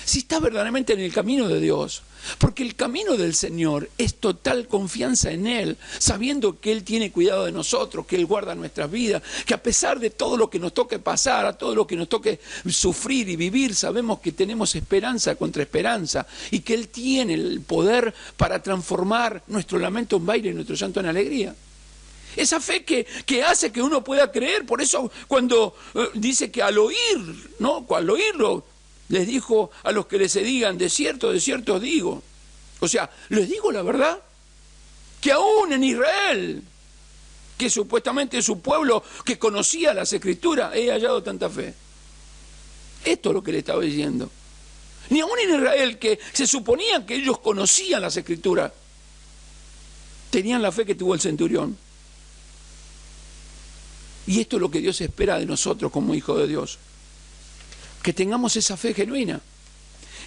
Si estás verdaderamente en el camino de Dios. Porque el camino del Señor es total confianza en Él, sabiendo que Él tiene cuidado de nosotros, que Él guarda nuestras vidas, que a pesar de todo lo que nos toque pasar, a todo lo que nos toque sufrir y vivir, sabemos que tenemos esperanza contra esperanza y que Él tiene el poder para transformar nuestro lamento en baile y nuestro llanto en alegría. Esa fe que hace que uno pueda creer. Por eso cuando dice que al oír, ¿no? Al oírlo, les dijo a los que les digan, de cierto os digo. O sea, les digo la verdad, que aún en Israel, que supuestamente es su pueblo que conocía las Escrituras, he hallado tanta fe. Esto es lo que le estaba diciendo. Ni aún en Israel, que se suponía que ellos conocían las Escrituras, tenían la fe que tuvo el centurión. Y esto es lo que Dios espera de nosotros como hijos de Dios. Que tengamos esa fe genuina.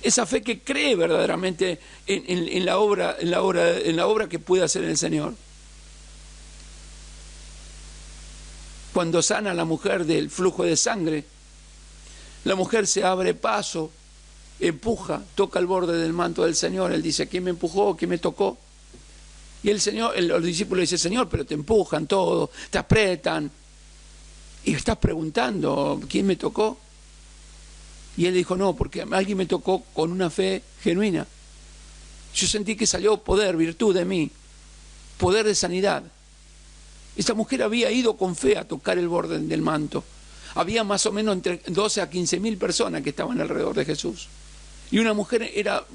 Esa fe que cree verdaderamente en la obra que puede hacer el Señor. Cuando sana a la mujer del flujo de sangre, la mujer se abre paso, empuja, toca el borde del manto del Señor. Él dice, ¿quién me empujó? ¿Quién me tocó? Y los discípulos dicen, Señor, pero te empujan todo, te apretan. Y estás preguntando, ¿quién me tocó? Y él dijo, no, porque alguien me tocó con una fe genuina. Yo sentí que salió poder, virtud de mí, poder de sanidad. Esta mujer había ido con fe a tocar el borde del manto. Había más o menos entre 12 a 15.000 personas que estaban alrededor de Jesús. Y una mujer era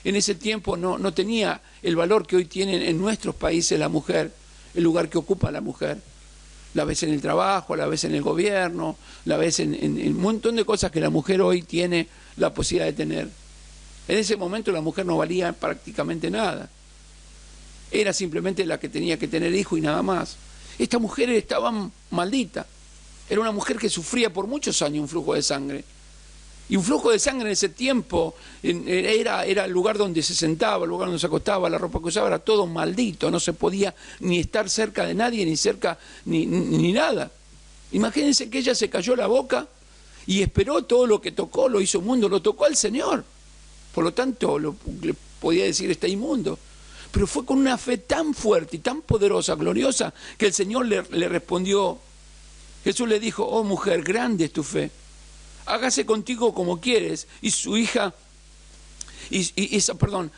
en ese tiempo no tenía el valor que hoy tienen en nuestros países la mujer, el lugar que ocupa la mujer. La ves en el trabajo, la ves en el gobierno, la ves en un montón de cosas que la mujer hoy tiene la posibilidad de tener. En ese momento la mujer no valía prácticamente nada. Era simplemente la que tenía que tener hijo y nada más. Esta mujer estaba maldita. Era una mujer que sufría por muchos años un flujo de sangre. Y un flujo de sangre en ese tiempo era el lugar donde se sentaba, el lugar donde se acostaba, la ropa que usaba, era todo maldito, no se podía ni estar cerca de nadie, ni cerca, ni nada. Imagínense que ella se cayó la boca y esperó todo lo que tocó, lo hizo inmundo, lo tocó al Señor. Por lo tanto, le podía decir está inmundo. Pero fue con una fe tan fuerte y tan poderosa, gloriosa, que el Señor le respondió. Jesús le dijo, oh mujer, grande es tu fe. Hágase contigo como quieres. Y su hija,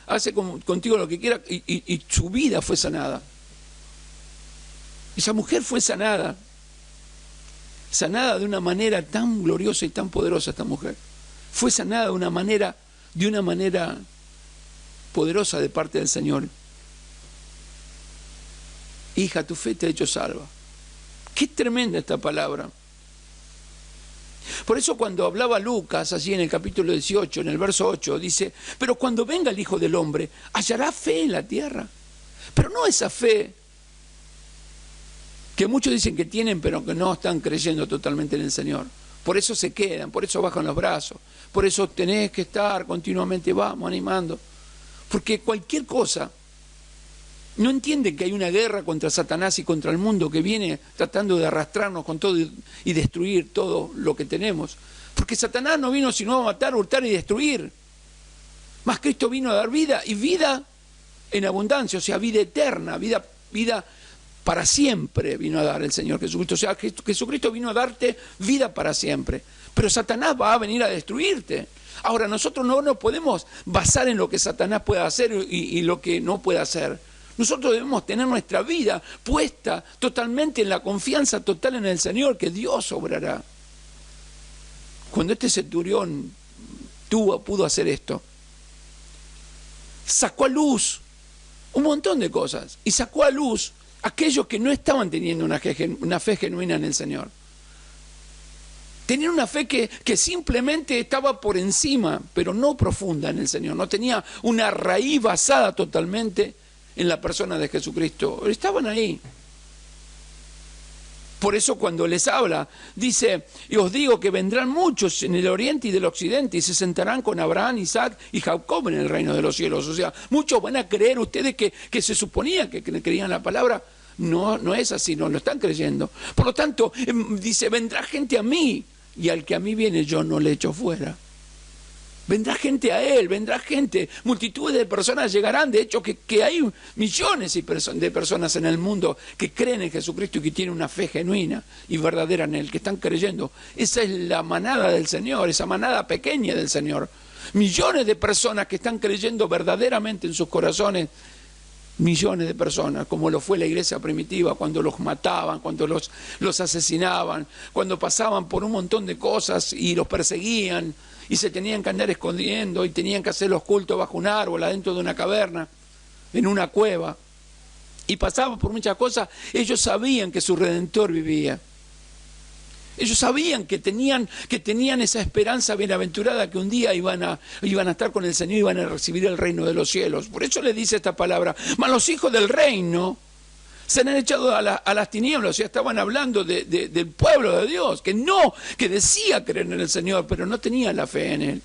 hágase contigo lo que quiera, y su vida fue sanada. Esa mujer fue sanada de una manera tan gloriosa y tan poderosa. Esta mujer fue sanada de una manera poderosa de parte del Señor. Hija, tu fe te ha hecho salva. Qué tremenda esta palabra. Por eso cuando hablaba Lucas, allí en el capítulo 18, en el verso 8, dice, pero cuando venga el Hijo del Hombre, hallará fe en la tierra. Pero no esa fe que muchos dicen que tienen, pero que no están creyendo totalmente en el Señor. Por eso se quedan, por eso bajan los brazos, por eso tenés que estar continuamente, vamos, animando. Porque cualquier cosa, no entienden que hay una guerra contra Satanás y contra el mundo que viene tratando de arrastrarnos con todo y destruir todo lo que tenemos. Porque Satanás no vino sino a matar, hurtar y destruir. Más Cristo vino a dar vida, y vida en abundancia, o sea, vida eterna, vida para siempre vino a dar el Señor Jesucristo. O sea, Jesucristo vino a darte vida para siempre. Pero Satanás va a venir a destruirte. Ahora, nosotros no nos podemos basar en lo que Satanás pueda hacer y lo que no puede hacer. Nosotros debemos tener nuestra vida puesta totalmente en la confianza total en el Señor, que Dios obrará. Cuando este centurión pudo hacer esto, sacó a luz un montón de cosas, y sacó a luz aquellos que no estaban teniendo una fe genuina en el Señor. Tenían una fe que simplemente estaba por encima, pero no profunda en el Señor. No tenía una raíz basada totalmente en la persona de Jesucristo. Estaban ahí. Por eso cuando les habla, dice, y os digo que vendrán muchos en el oriente y del occidente y se sentarán con Abraham, Isaac y Jacob en el reino de los cielos. O sea, muchos van a creer ustedes que se suponía que creían la palabra. No es así, no lo están creyendo. Por lo tanto, dice, vendrá gente a mí, y al que a mí viene yo no le echo fuera. Vendrá gente a él, vendrá gente, multitudes de personas llegarán. De hecho, que hay millones de personas en el mundo que creen en Jesucristo y que tienen una fe genuina y verdadera en él, que están creyendo. Esa es la manada del Señor, esa manada pequeña del Señor. Millones de personas que están creyendo verdaderamente en sus corazones. Millones de personas, como lo fue la iglesia primitiva, cuando los mataban, cuando los asesinaban, cuando pasaban por un montón de cosas y los perseguían, y se tenían que andar escondiendo, y tenían que hacer los cultos bajo un árbol, adentro de una caverna, en una cueva, y pasaban por muchas cosas. Ellos sabían que su Redentor vivía. Ellos sabían que tenían esa esperanza bienaventurada, que un día iban a estar con el Señor y iban a recibir el reino de los cielos. Por eso le dice esta palabra: mas los hijos del reino se han echado a las tinieblas. O sea, estaban hablando del pueblo de Dios, que decía creer en el Señor, pero no tenía la fe en Él,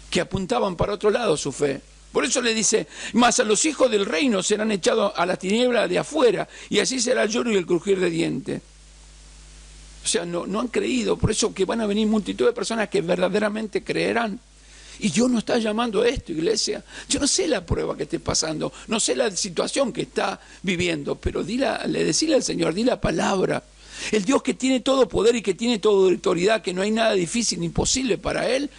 que apuntaban para otro lado su fe. Por eso le dice: mas a los hijos del reino serán echados a las tinieblas de afuera, y así será el lloro y el crujir de dientes. O sea, no han creído. Por eso que van a venir multitud de personas que verdaderamente creerán. Y Dios nos está llamando a esto, iglesia. Yo no sé la prueba que esté pasando, no sé la situación que está viviendo, pero decile al Señor, di la palabra. El Dios que tiene todo poder y que tiene toda autoridad, que no hay nada difícil ni imposible para Él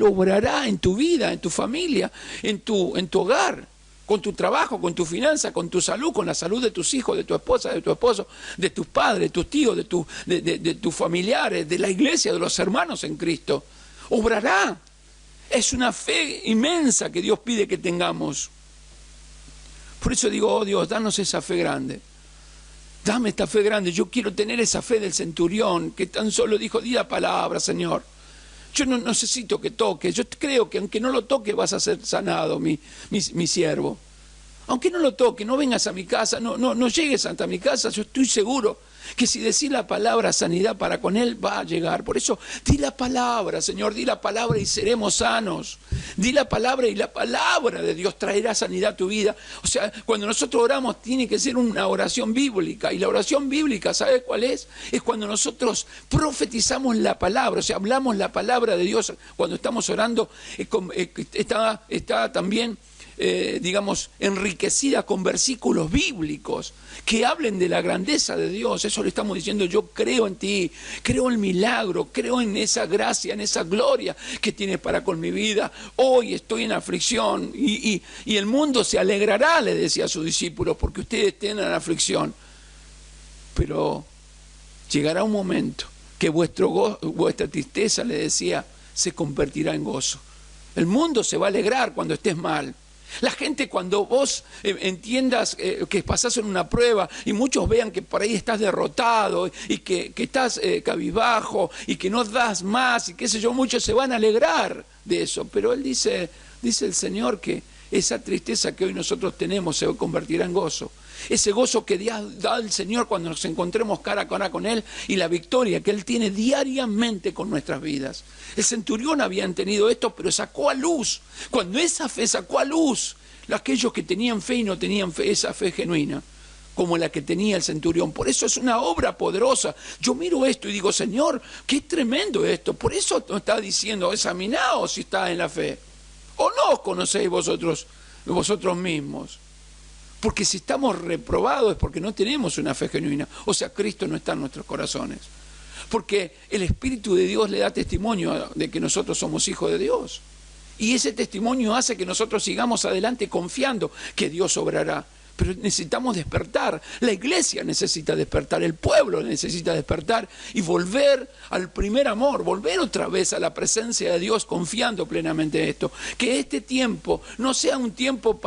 obrará en tu vida, en tu familia, en tu hogar, con tu trabajo, con tu finanza, con tu salud, con la salud de tus hijos, de tu esposa, de tu esposo, de tus padres, de tus tíos, de tus familiares, de la iglesia, de los hermanos en Cristo. Obrará. Es una fe inmensa que Dios pide que tengamos. Por eso digo: oh Dios, danos esa fe grande. Dame esta fe grande. Yo quiero tener esa fe del centurión, que tan solo dijo: di la palabra, Señor. Yo no necesito que toque. Yo creo que aunque no lo toque vas a ser sanado, mi siervo. Aunque no lo toque, no vengas a mi casa, no llegues hasta mi casa. Yo estoy seguro que si decís la palabra sanidad para con él, va a llegar. Por eso, di la palabra, Señor, di la palabra y seremos sanos. Di la palabra y la palabra de Dios traerá sanidad a tu vida. O sea, cuando nosotros oramos, tiene que ser una oración bíblica. Y la oración bíblica, ¿sabes cuál es? Es cuando nosotros profetizamos la palabra, o sea, hablamos la palabra de Dios. Cuando estamos orando, está también enriquecida con versículos bíblicos que hablen de la grandeza de Dios. Eso le estamos diciendo: yo creo en ti, creo en el milagro, creo en esa gracia, en esa gloria que tienes para con mi vida. Hoy estoy en aflicción y el mundo se alegrará, le decía a sus discípulos, porque ustedes tienen aflicción. Pero llegará un momento que vuestra tristeza, le decía, se convertirá en gozo. El mundo se va a alegrar cuando estés mal. La gente, cuando vos entiendas que pasás en una prueba y muchos vean que por ahí estás derrotado y que estás cabizbajo y que no das más y qué sé yo, muchos se van a alegrar de eso. Pero él dice el Señor que esa tristeza que hoy nosotros tenemos se convertirá en gozo. Ese gozo que da el Señor cuando nos encontremos cara a cara con Él y la victoria que Él tiene diariamente con nuestras vidas. El centurión había tenido esto, pero sacó a luz. Cuando esa fe sacó a luz, aquellos que tenían fe y no tenían fe, esa fe genuina, como la que tenía el centurión. Por eso es una obra poderosa. Yo miro esto y digo, Señor, qué tremendo esto. Por eso nos está diciendo, examinaos si está en la fe. ¿O no os conocéis vosotros mismos? Porque si estamos reprobados es porque no tenemos una fe genuina. O sea, Cristo no está en nuestros corazones. Porque el Espíritu de Dios le da testimonio de que nosotros somos hijos de Dios. Y ese testimonio hace que nosotros sigamos adelante confiando que Dios obrará. Pero necesitamos despertar, la iglesia necesita despertar, el pueblo necesita despertar y volver al primer amor, volver otra vez a la presencia de Dios confiando plenamente en esto. Que este tiempo no sea un tiempo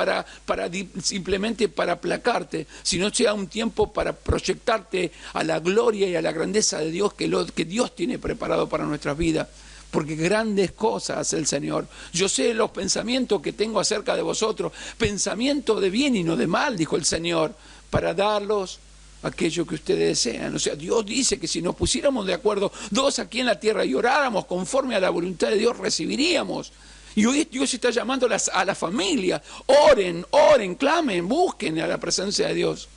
simplemente para aplacarte, sino sea un tiempo para proyectarte a la gloria y a la grandeza de Dios que Dios tiene preparado para nuestras vidas. Porque grandes cosas hace el Señor. Yo sé los pensamientos que tengo acerca de vosotros, pensamientos de bien y no de mal, dijo el Señor, para darlos aquello que ustedes desean. O sea, Dios dice que si nos pusiéramos de acuerdo dos aquí en la tierra y oráramos conforme a la voluntad de Dios, recibiríamos. Y hoy Dios está llamando a la familia. Oren, clamen, busquen a la presencia de Dios.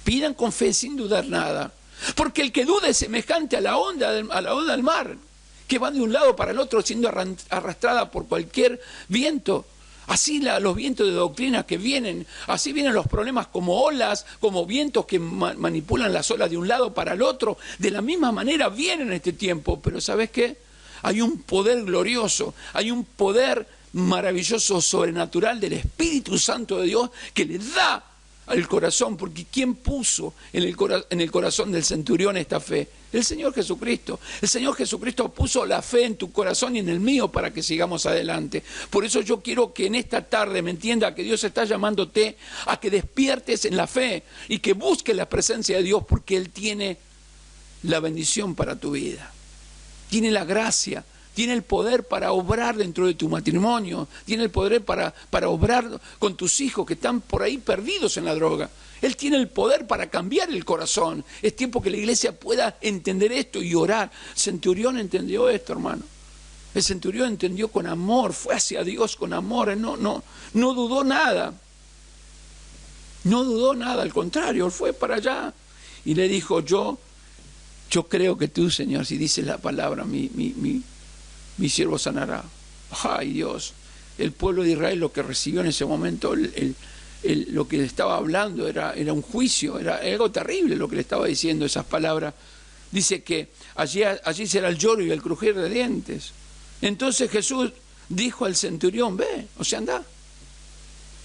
Pidan con fe sin dudar nada. Porque el que duda es semejante a la onda del mar, que va de un lado para el otro siendo arrastrada por cualquier viento. Así los vientos de doctrina que vienen, así vienen los problemas como olas, como vientos que manipulan las olas de un lado para el otro. De la misma manera vienen en este tiempo, pero ¿sabes qué? Hay un poder glorioso, hay un poder maravilloso, sobrenatural del Espíritu Santo de Dios que le da al corazón, porque ¿quién puso en el corazón del centurión esta fe? El Señor Jesucristo. El Señor Jesucristo puso la fe en tu corazón y en el mío para que sigamos adelante. Por eso yo quiero que en esta tarde me entienda que Dios está llamándote a que despiertes en la fe y que busques la presencia de Dios, porque Él tiene la bendición para tu vida, tiene la gracia, tiene el poder para obrar dentro de tu matrimonio, tiene el poder para obrar con tus hijos que están por ahí perdidos en la droga. Él tiene el poder para cambiar el corazón. Es tiempo que la iglesia pueda entender esto y orar. El centurión entendió esto, hermano. El centurión entendió con amor, fue hacia Dios con amor. Él no dudó nada. No dudó nada, al contrario, él fue para allá y le dijo, yo creo que tú, Señor, si dices la palabra, mi siervo sanará. Ay, Dios, el pueblo de Israel lo que recibió en ese momento, lo que le estaba hablando era un juicio, era algo terrible lo que le estaba diciendo, esas palabras. Dice que allí será el lloro y el crujir de dientes. Entonces Jesús dijo al centurión, ve, o sea, anda.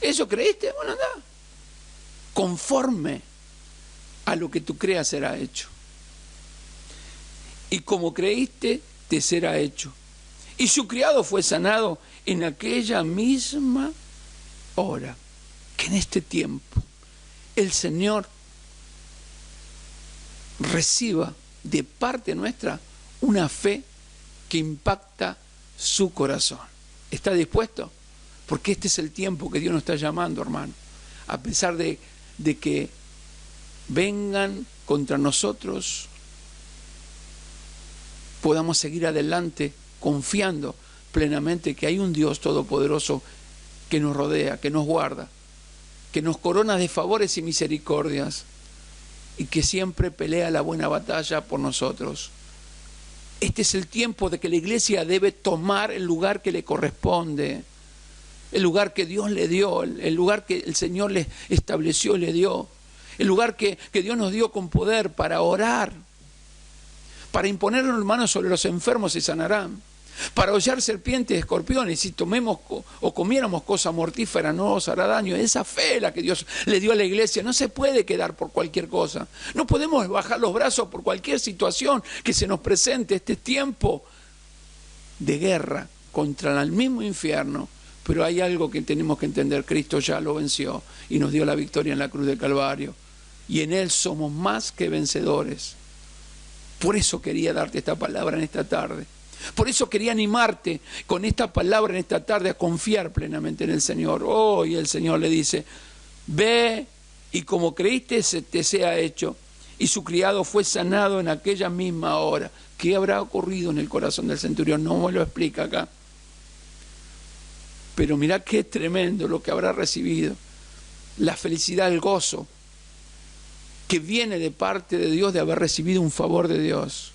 ¿Eso creíste? Bueno, anda. Conforme a lo que tú creas será hecho. Y como creíste, te será hecho. Y su criado fue sanado en aquella misma hora. Que en este tiempo el Señor reciba de parte nuestra una fe que impacta su corazón. ¿Está dispuesto? Porque este es el tiempo que Dios nos está llamando, hermano. A pesar de que vengan contra nosotros, podamos seguir adelante confiando plenamente que hay un Dios todopoderoso que nos rodea, que nos guarda, que nos corona de favores y misericordias y que siempre pelea la buena batalla por nosotros. Este es el tiempo de que la iglesia debe tomar el lugar que le corresponde, el lugar que Dios le dio, el lugar que el Señor le estableció y le dio, el lugar que Dios nos dio con poder para orar, para imponer las manos sobre los enfermos y sanarán, para hollar serpientes y escorpiones. Si tomemos o comiéramos cosa mortífera no os hará daño. Esa fe la que Dios le dio a la iglesia no se puede quedar por cualquier cosa. No podemos bajar los brazos por cualquier situación que se nos presente. Este tiempo de guerra contra el mismo infierno, pero hay algo que tenemos que entender: Cristo ya lo venció y nos dio la victoria en la cruz del Calvario, y en Él somos más que vencedores. Por eso quería darte esta palabra en esta tarde, Por eso quería animarte con esta palabra en esta tarde a confiar plenamente en el Señor. Y el Señor le dice, ve y como creíste se te sea hecho. Y su criado fue sanado en aquella misma hora. ¿Qué habrá ocurrido en el corazón del centurión? No me lo explica acá. Pero mirá qué tremendo lo que habrá recibido. La felicidad, el gozo que viene de parte de Dios de haber recibido un favor de Dios.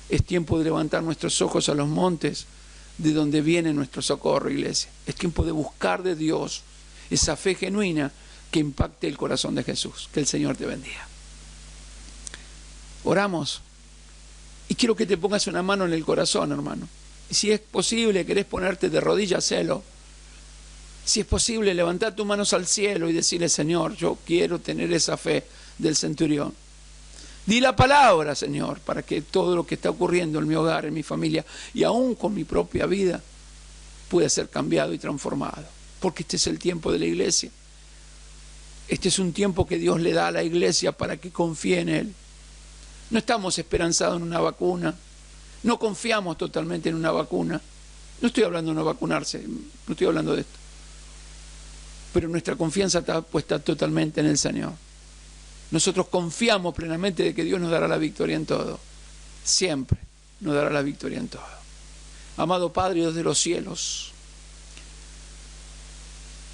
Es tiempo de levantar nuestros ojos a los montes de donde viene nuestro socorro, iglesia. Es tiempo de buscar de Dios esa fe genuina que impacte el corazón de Jesús. Que el Señor te bendiga. Oramos. Y quiero que te pongas una mano en el corazón, hermano. Y si es posible, querés ponerte de rodillas, hacelo. Si es posible, levantar tus manos al cielo y decirle, Señor, yo quiero tener esa fe del centurión. Di la palabra, Señor, para que todo lo que está ocurriendo en mi hogar, en mi familia y aún con mi propia vida pueda ser cambiado y transformado. Porque este es el tiempo de la iglesia. Este es un tiempo que Dios le da a la iglesia para que confíe en Él. No estamos esperanzados en una vacuna. No confiamos totalmente en una vacuna. No estoy hablando de no vacunarse, no estoy hablando de esto. Pero nuestra confianza está puesta totalmente en el Señor. Nosotros confiamos plenamente de que Dios nos dará la victoria en todo. Siempre nos dará la victoria en todo. Amado Padre, Dios de los cielos,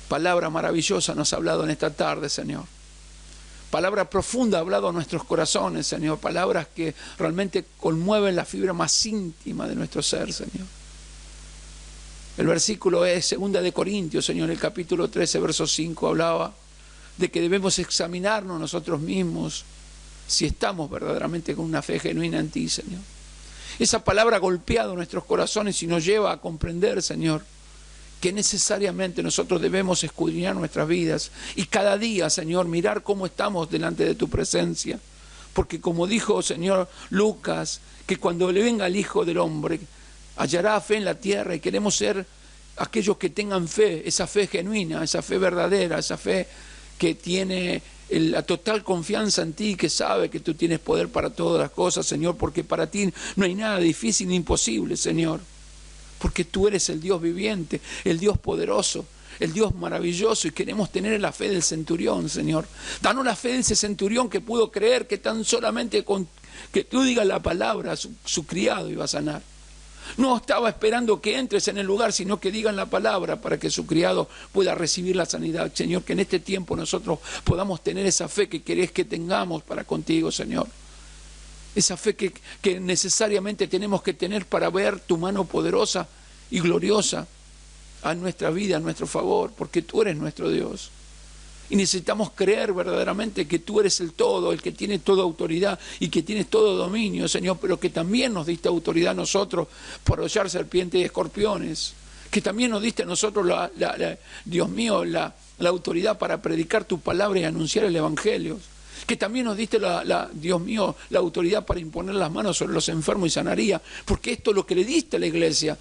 palabra maravillosa nos ha hablado en esta tarde, Señor. Palabra profunda ha hablado a nuestros corazones, Señor. Palabras que realmente conmueven la fibra más íntima de nuestro ser, Señor. El versículo es 2 de Corintios, Señor, el capítulo 13, verso 5, hablaba de que debemos examinarnos nosotros mismos si estamos verdaderamente con una fe genuina en ti, Señor. Esa palabra ha golpeado nuestros corazones y nos lleva a comprender, Señor, que necesariamente nosotros debemos escudriñar nuestras vidas y cada día, Señor, mirar cómo estamos delante de tu presencia. Porque como dijo, Señor, Lucas, que cuando le venga el Hijo del Hombre, hallará fe en la tierra y queremos ser aquellos que tengan fe, esa fe genuina, esa fe verdadera, esa fe que tiene la total confianza en ti, que sabe que tú tienes poder para todas las cosas, Señor, porque para ti no hay nada difícil ni imposible, Señor, porque tú eres el Dios viviente, el Dios poderoso, el Dios maravilloso, y queremos tener la fe del centurión, Señor. Danos la fe de ese centurión que pudo creer que tan solamente con que tú digas la palabra, su criado iba a sanar. No estaba esperando que entres en el lugar, sino que digan la palabra para que su criado pueda recibir la sanidad. Señor, que en este tiempo nosotros podamos tener esa fe que querés que tengamos para contigo, Señor. Esa fe que necesariamente tenemos que tener para ver tu mano poderosa y gloriosa a nuestra vida, a nuestro favor, porque tú eres nuestro Dios. Y necesitamos creer verdaderamente que tú eres el todo, el que tiene toda autoridad y que tienes todo dominio, Señor, pero que también nos diste autoridad a nosotros por hollar serpientes y escorpiones, que también nos diste a nosotros, Dios mío, la autoridad para predicar tu palabra y anunciar el Evangelio, que también nos diste, Dios mío, la autoridad para imponer las manos sobre los enfermos y sanaría, porque esto es lo que le diste a la iglesia.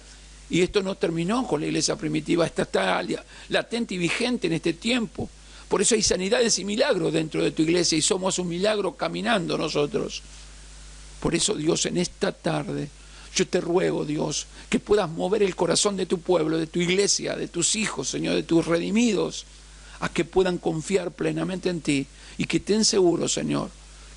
Y esto no terminó con la iglesia primitiva, está latente y vigente en este tiempo. Por eso hay sanidades y milagros dentro de tu iglesia y somos un milagro caminando nosotros. Por eso, Dios, en esta tarde, yo te ruego, Dios, que puedas mover el corazón de tu pueblo, de tu iglesia, de tus hijos, Señor, de tus redimidos, a que puedan confiar plenamente en ti y que estén seguros, Señor,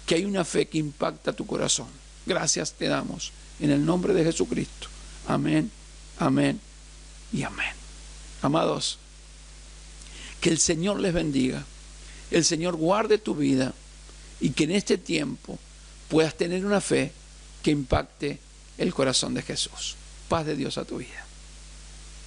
que hay una fe que impacta tu corazón. Gracias te damos en el nombre de Jesucristo. Amén, amén y amén. Amados, que el Señor les bendiga, el Señor guarde tu vida y que en este tiempo puedas tener una fe que impacte el corazón de Jesús. Paz de Dios a tu vida.